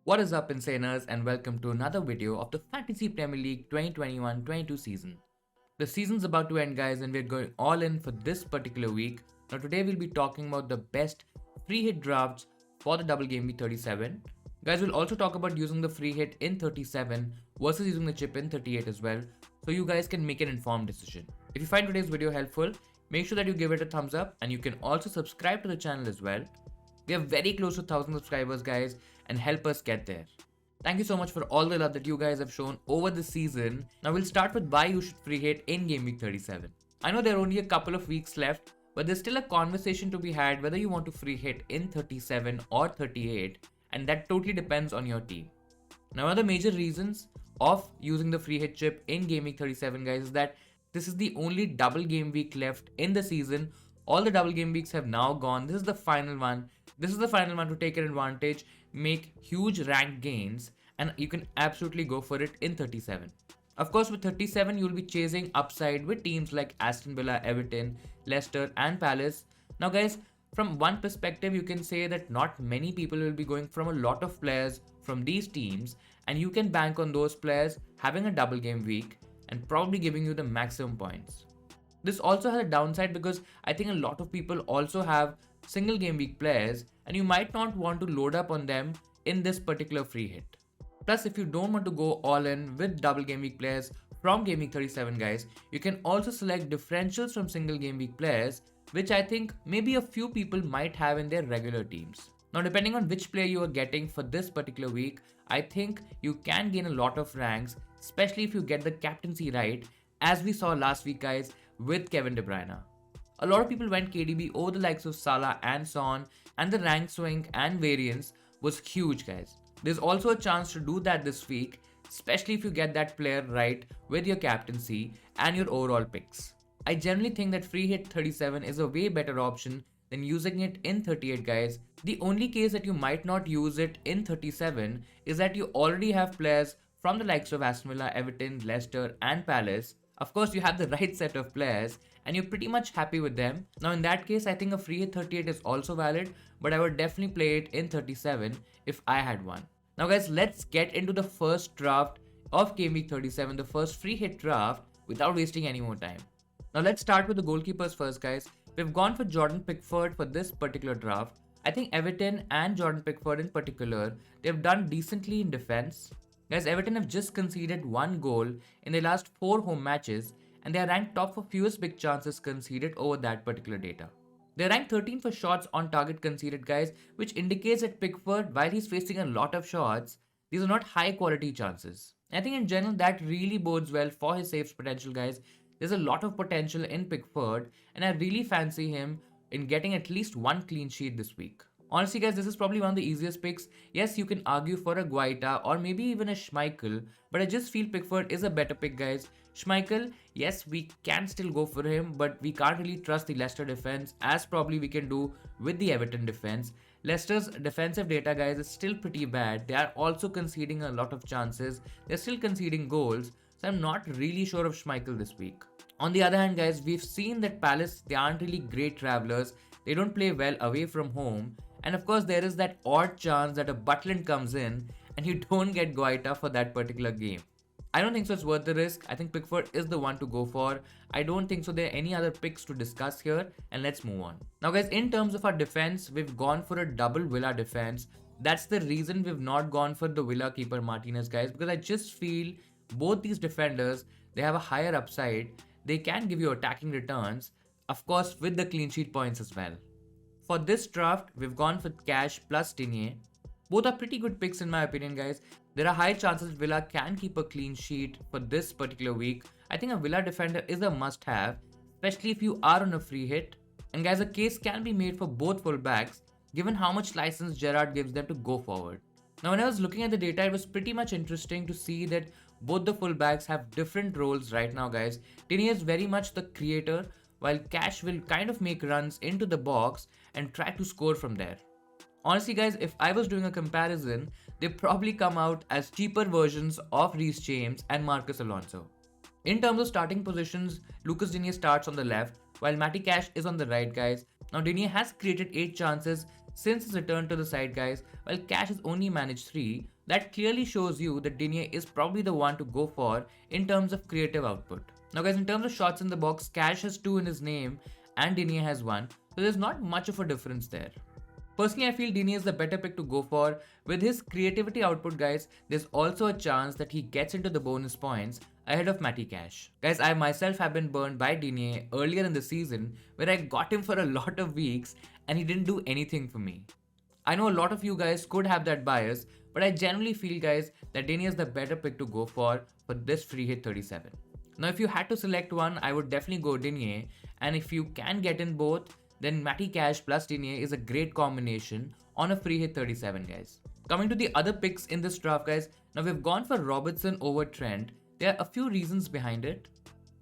What is up, Insaners, and welcome to another video of the Fantasy Premier League 2021-22 season. The season's about to end, guys, and we're going all in for this particular week. Now, today we'll be talking about the best free hit drafts for the Double Gameweek 37. Guys, we'll also talk about using the free hit in 37 versus using the chip in 38 as well, so you guys can make an informed decision. If you find today's video helpful, make sure that you give it a thumbs up, and you can also subscribe to the channel as well. We are very close to 1000 subscribers, guys, and help us get there. Thank you so much for all the love that you guys have shown over the season. Now we'll start with why you should free hit in Game Week 37. I know there are only a couple of weeks left, but there's still a conversation to be had whether you want to free hit in 37 or 38, and that totally depends on your team. Now, one of the major reasons of using the free hit chip in Game Week 37, guys, is that this is the only double game week left in the season. All the double game weeks have now gone. This is the final one. This is the final one to take an advantage, make huge rank gains, and you can absolutely go for it in 37. Of course, with 37, you'll be chasing upside with teams like Aston Villa, Everton, Leicester, and Palace. Now, guys, from one perspective, you can say that not many people will be going from a lot of players from these teams, and you can bank on those players having a double game week and probably giving you the maximum points. This also has a downside because I think a lot of people also have single game week players, and you might not want to load up on them in this particular free hit. Plus, if you don't want to go all in with double game week players from Game Week 37, guys, you can also select differentials from single game week players, which I think maybe a few people might have in their regular teams. Now, depending on which player you are getting for this particular week, I think you can gain a lot of ranks, especially if you get the captaincy right, as we saw last week, guys, with Kevin De Bruyne. A lot of people went KDB over the likes of Salah and Son, and the rank swing and variance was huge, guys. There's also a chance to do that this week, especially if you get that player right with your captaincy and your overall picks. I generally think that free hit 37 is a way better option than using it in 38, guys. The only case that you might not use it in 37 is that you already have players from the likes of Aston Villa, Everton, Leicester, and Palace. Of course, you have the right set of players and you're pretty much happy with them. Now, in that case, I think a free hit 38 is also valid, but I would definitely play it in 37 if I had one. Now, guys, let's get into the first draft of Game Week 37, the first free hit draft, without wasting any more time. Now, let's start with the goalkeepers first, guys. We've gone for Jordan Pickford for this particular draft. I think Everton and Jordan Pickford in particular, they've done decently in defense. Guys, Everton have just conceded one goal in their last 4 home matches, and they are ranked top for fewest big chances conceded over that particular data. They're ranked 13 for shots on target conceded, guys, which indicates that Pickford, while he's facing a lot of shots, these are not high quality chances. I think in general that really bodes well for his saves potential, guys. There's a lot of potential in Pickford, and I really fancy him in getting at least one clean sheet this week. Honestly, guys, this is probably one of the easiest picks. Yes, you can argue for a Guaita or maybe even a Schmeichel, but I just feel Pickford is a better pick, guys. Schmeichel, yes, we can still go for him, but we can't really trust the Leicester defense as probably we can do with the Everton defense. Leicester's defensive data, guys, is still pretty bad. They are also conceding a lot of chances. They're still conceding goals, so I'm not really sure of Schmeichel this week. On the other hand, guys, we've seen that Palace, they aren't really great travelers. They don't play well away from home. And of course, there is that odd chance that a Butland comes in and you don't get Guaita for that particular game. I don't think so it's worth the risk. I think Pickford is the one to go for. I don't think so there are any other picks to discuss here, and let's move on. Now, guys, in terms of our defense, we've gone for a double Villa defense. That's the reason we've not gone for the Villa keeper Martinez, guys, because I just feel both these defenders, they have a higher upside. They can give you attacking returns, of course, with the clean sheet points as well. For this draft, we've gone for Cash plus Digne. Both are pretty good picks in my opinion, guys. There are high chances Villa can keep a clean sheet for this particular week. I think a Villa defender is a must-have, especially if you are on a free hit. And guys, a case can be made for both fullbacks, given how much license Gerrard gives them to go forward. Now, when I was looking at the data, it was pretty much interesting to see that both the fullbacks have different roles right now, guys. Digne is very much the creator, while Cash will kind of make runs into the box and try to score from there. Honestly, guys, if I was doing a comparison, they probably come out as cheaper versions of Reece James and Marcus Alonso. In terms of starting positions, Lucas Digne starts on the left, while Matty Cash is on the right, guys. Now, Digne has created 8 chances Since his return to the side, guys, while Cash has only managed 3, that clearly shows you that Digne is probably the one to go for in terms of creative output. Now, guys, in terms of shots in the box, Cash has 2 in his name and Digne has 1, so there's not much of a difference there. Personally, I feel Digne is the better pick to go for. With his creativity output, guys, there's also a chance that he gets into the bonus points ahead of Matty Cash. Guys, I myself have been burned by Digne earlier in the season where I got him for a lot of weeks and he didn't do anything for me. I know a lot of you guys could have that bias, but I generally feel, guys, that Digne is the better pick to go for this free hit 37. Now, if you had to select one, I would definitely go Digne, and if you can get in both, then Matty Cash plus Digne is a great combination on a free hit 37, guys. Coming to the other picks in this draft, guys, now we've gone for Robertson over Trent. There are a few reasons behind it.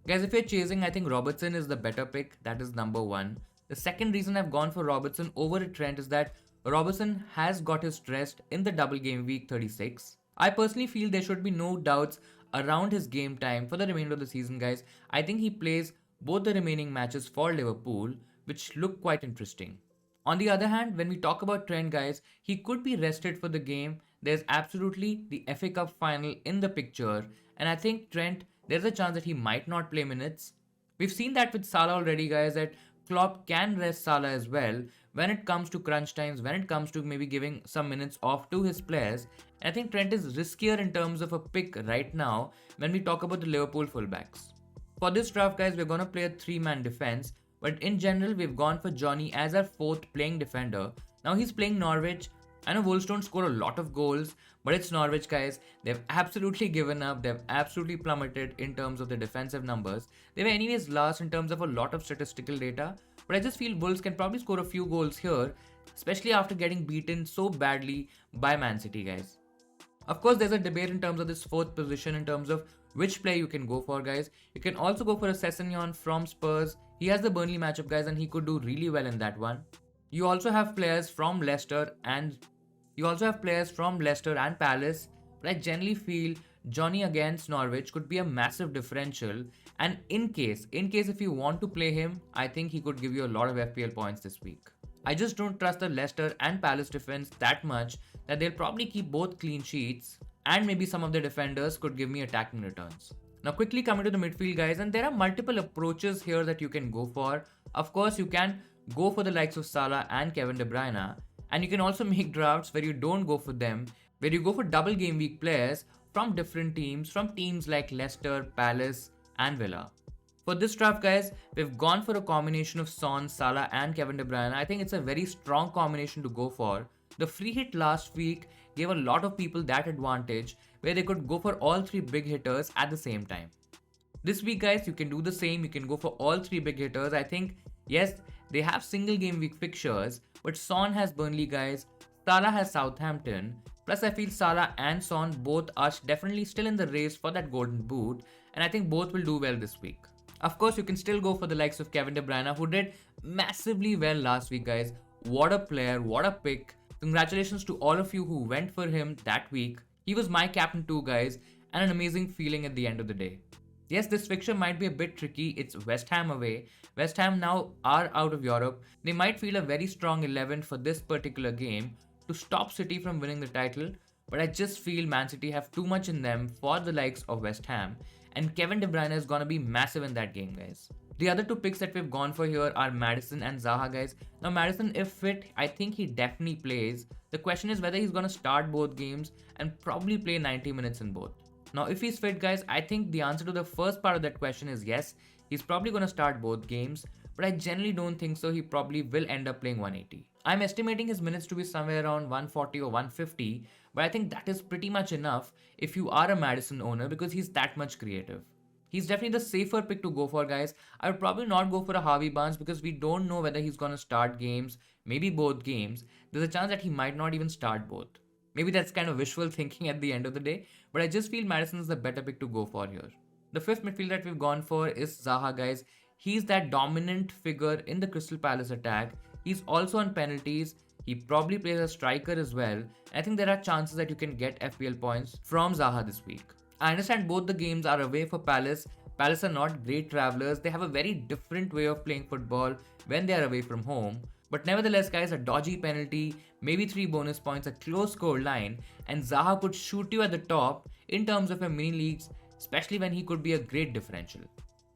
Guys, if you're chasing, I think Robertson is the better pick. That is number one. The second reason I've gone for Robertson over Trent is that Robertson has got his rest in the double game week 36. I personally feel there should be no doubts around his game time for the remainder of the season, guys. I think he plays both the remaining matches for Liverpool, which look quite interesting. On the other hand, when we talk about Trent, guys, he could be rested for the game. There's absolutely the FA Cup final in the picture, and I think Trent, there's a chance that he might not play minutes. We've seen that with Salah already, guys, that Klopp can rest Salah as well when it comes to crunch times, when it comes to maybe giving some minutes off to his players. And I think Trent is riskier in terms of a pick right now when we talk about the Liverpool fullbacks. For this draft, guys, we're going to play a 3-man defense, but in general, we've gone for Johnny as our 4th playing defender. Now he's playing Norwich. I know Wolves don't score a lot of goals, but it's Norwich, guys. They've absolutely given up. They've absolutely plummeted in terms of the defensive numbers. They were anyways last in terms of a lot of statistical data, but I just feel Wolves can probably score a few goals here, especially after getting beaten so badly by Man City, guys. Of course, there's a debate in terms of this 4th position in terms of which player you can go for, guys. You can also go for a Sessegnon from Spurs. He has the Burnley matchup, guys, and he could do really well in that one. You also have players from Leicester and Palace, but I generally feel Johnny against Norwich could be a massive differential. And in case if you want to play him, I think he could give you a lot of FPL points this week. I just don't trust the Leicester and Palace defense that much that they'll probably keep both clean sheets, and maybe some of the defenders could give me attacking returns. Now quickly coming to the midfield, guys, and there are multiple approaches here that you can go for. Of course, you can go for the likes of Salah and Kevin De Bruyne, and you can also make drafts where you don't go for them, where you go for double game week players from different teams, from teams like Leicester, Palace and Villa. For this draft, guys, we've gone for a combination of Son, Salah and Kevin De Bruyne. I think it's a very strong combination to go for. The free hit last week gave a lot of people that advantage where they could go for all 3 big hitters at the same time. This week, guys, you can do the same. You can go for all 3 big hitters. I think, yes, they have single game week fixtures, but Son has Burnley, guys. Salah has Southampton. Plus, I feel Salah and Son both are definitely still in the race for that golden boot, and I think both will do well this week. Of course, you can still go for the likes of Kevin De Bruyne, who did massively well last week, guys. What a player, what a pick. Congratulations to all of you who went for him that week. He was my captain too, guys, and an amazing feeling at the end of the day. Yes, this fixture might be a bit tricky. It's West Ham away. West Ham now are out of Europe. They might feel a very strong 11 for this particular game to stop City from winning the title, but I just feel Man City have too much in them for the likes of West Ham, and Kevin De Bruyne is gonna be massive in that game, guys. The other 2 picks that we've gone for here are Maddison and Zaha, guys. Now Maddison, if fit, I think he definitely plays. The question is whether he's gonna start both games and probably play 90 minutes in both. Now if he's fit, guys, I think the answer to the first part of that question is yes. He's probably gonna start both games, but I generally don't think so. He probably will end up playing 180. I'm estimating his minutes to be somewhere around 140 or 150, but I think that is pretty much enough if you are a Maddison owner because he's that much creative. He's definitely the safer pick to go for, guys. I would probably not go for a Harvey Barnes because we don't know whether he's going to start games, maybe both games. There's a chance that he might not even start both. Maybe that's kind of wishful thinking at the end of the day, but I just feel Maddison is the better pick to go for here. The 5th midfielder that we've gone for is Zaha, guys. He's that dominant figure in the Crystal Palace attack. He's also on penalties. He probably plays a striker as well. I think there are chances that you can get FPL points from Zaha this week. I understand both the games are away for Palace. Palace are not great travellers. They have a very different way of playing football when they are away from home. But nevertheless, guys, a dodgy penalty, maybe 3 bonus points, a close score line, and Zaha could shoot you at the top in terms of your mini leagues, especially when he could be a great differential.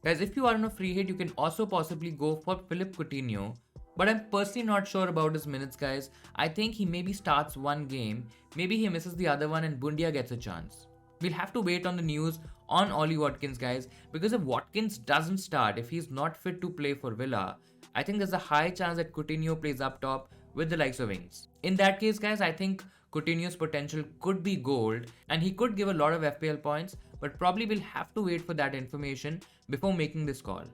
Guys, if you are on a free hit, you can also possibly go for Philippe Coutinho, but I'm personally not sure about his minutes, guys. I think he maybe starts one game, maybe he misses the other one, and Bundia gets a chance. We'll have to wait on the news on Ollie Watkins, guys, because if Watkins doesn't start, if he's not fit to play for Villa, I think there's a high chance that Coutinho plays up top with the likes of Ings. In that case, guys, I think Coutinho's potential could be gold and he could give a lot of FPL points, but probably we'll have to wait for that information before making this call.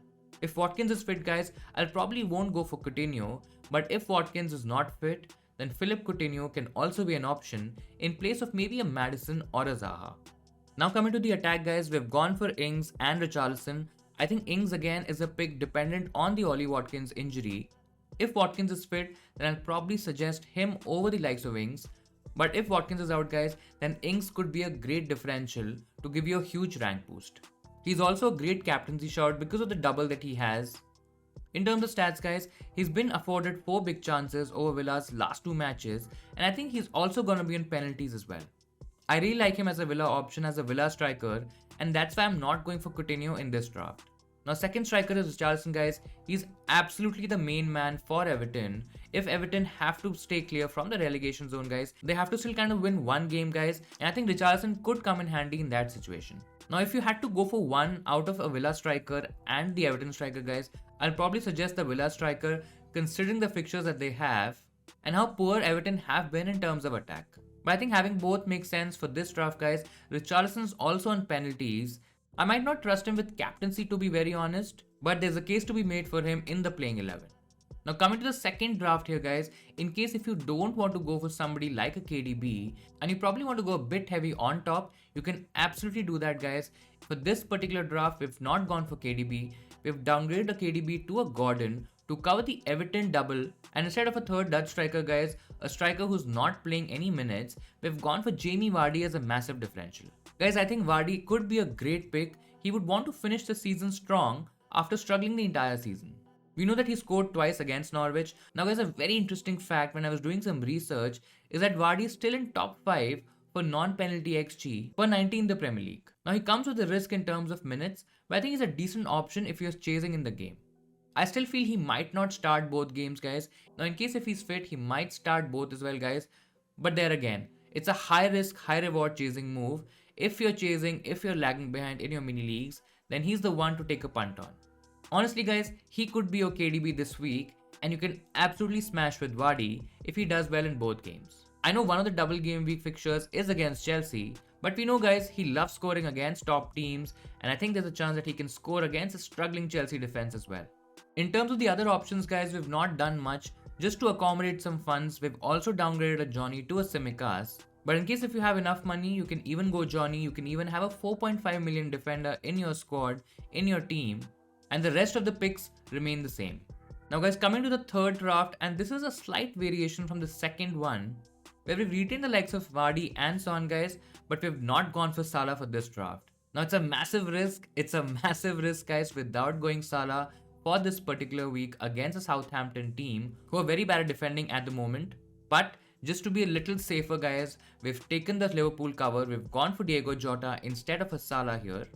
If Watkins is fit, guys, I'll probably won't go for Coutinho, but if Watkins is not fit, then Philippe Coutinho can also be an option in place of maybe a Maddison or a Zaha. Now coming to the attack, guys, we've gone for Ings and Richarlison. I think Ings again is a pick dependent on the Ollie Watkins injury. If Watkins is fit, then I'll probably suggest him over the likes of Ings. But if Watkins is out, guys, then Ings could be a great differential to give you a huge rank boost. He's also a great captaincy shout because of the double that he has. In terms of stats, guys, he's been afforded 4 big chances over Villa's last 2 matches, and I think he's also gonna be on penalties as well. I really like him as a Villa option, as a Villa striker, and that's why I'm not going for Coutinho in this draft. Now, second striker is Richarlison, guys. He's absolutely the main man for Everton. If Everton have to stay clear from the relegation zone, guys, they have to still kind of win one game, guys, and I think Richarlison could come in handy in that situation. Now, if you had to go for one out of a Villa striker and the Everton striker, guys, I'll probably suggest the Villa striker considering the fixtures that they have and how poor Everton have been in terms of attack. But I think having both makes sense for this draft, guys. Richarlison's also on penalties. I might not trust him with captaincy, to be very honest, but there's a case to be made for him in the playing 11. Now coming to the second draft here, guys, in case if you don't want to go for somebody like a KDB and you probably want to go a bit heavy on top, you can absolutely do that, guys. For this particular draft, we've not gone for KDB. We've downgraded a KDB to a Gordon to cover the Everton double, and instead of a third Dutch striker, guys, a striker who's not playing any minutes, we've gone for Jamie Vardy as a massive differential. Guys, I think Vardy could be a great pick. He would want to finish the season strong after struggling the entire season. We know that he scored twice against Norwich. Now, guys, a very interesting fact when I was doing some research is that Vardy is still in top 5 for non-penalty XG per 90 in the Premier League. Now, he comes with a risk in terms of minutes, but I think he's a decent option if you're chasing in the game. I still feel he might not start both games, guys. Now, in case if he's fit, he might start both as well, guys. But there again, it's a high risk, high reward chasing move. If you're chasing, if you're lagging behind in your mini leagues, then he's the one to take a punt on. Honestly, guys, he could be your KDB this week, and you can absolutely smash with Vardy if he does well in both games. I know one of the double game week fixtures is against Chelsea, but we know, guys, he loves scoring against top teams, and I think there's a chance that he can score against a struggling Chelsea defense as well. In terms of the other options, guys, we've not done much. Just to accommodate some funds, we've also downgraded a Johnny to a Tsimikas. But in case if you have enough money, you can even go Johnny, you can even have a 4.5 million defender in your squad, in your team, and the rest of the picks remain the same. Now, guys, coming to the third draft, and this is a slight variation from the second one, where we've retained the likes of Vardy and Son, guys, but we've not gone for Salah for this draft. Now, it's a massive risk, guys, without going Salah for this particular week against a Southampton team who are very bad at defending at the moment. But just to be a little safer, guys, we've taken the Liverpool cover, we've gone for Diego Jota instead of a Salah here.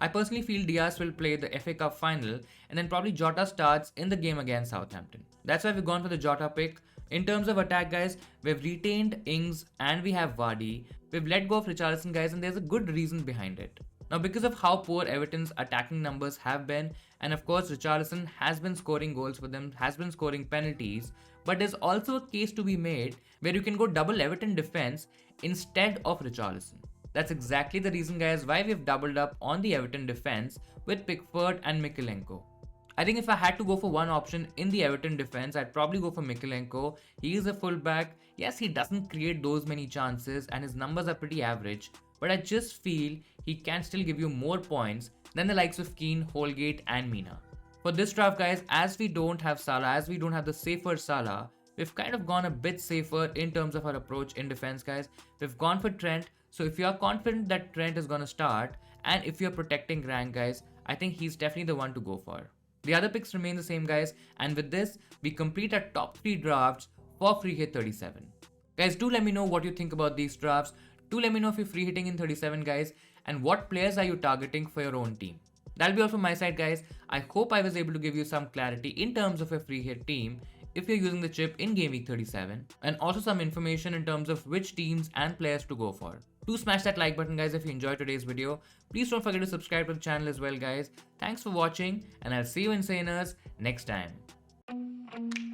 I personally feel Diaz will play the FA Cup final and then probably Jota starts in the game against Southampton. That's why we've gone for the Jota pick. In terms of attack, guys, we've retained Ings and we have Vardy. We've let go of Richarlison, guys, and there's a good reason behind it. Now, because of how poor Everton's attacking numbers have been, and of course Richarlison has been scoring goals for them, has been scoring penalties, but there's also a case to be made where you can go double Everton defense instead of Richarlison. That's exactly the reason, guys, why we've doubled up on the Everton defense with Pickford and Mykolenko. I think if I had to go for one option in the Everton defense, I'd probably go for Mykolenko. He is a fullback. Yes, he doesn't create those many chances and his numbers are pretty average, but I just feel he can still give you more points than the likes of Keane, Holgate and Mina. For this draft, guys, as we don't have Salah, as we don't have the safer Salah, we've kind of gone a bit safer in terms of our approach in defense, guys. We've gone for Trent. So if you are confident that Trent is going to start and if you're protecting rank, guys, I think he's definitely the one to go for. The other picks remain the same, guys, and with this, we complete our top 3 drafts for free hit 37. Guys, do let me know what you think about these drafts. Do let me know if you're free hitting in 37, guys, and what players are you targeting for your own team. That'll be all from my side, guys. I hope I was able to give you some clarity in terms of a free hit team if you're using the chip in Game Week 37, and also some information in terms of which teams and players to go for. Do smash that like button, guys, if you enjoyed today's video. Please don't forget to subscribe to the channel as well, guys. Thanks for watching, and I'll see you Insaners next time.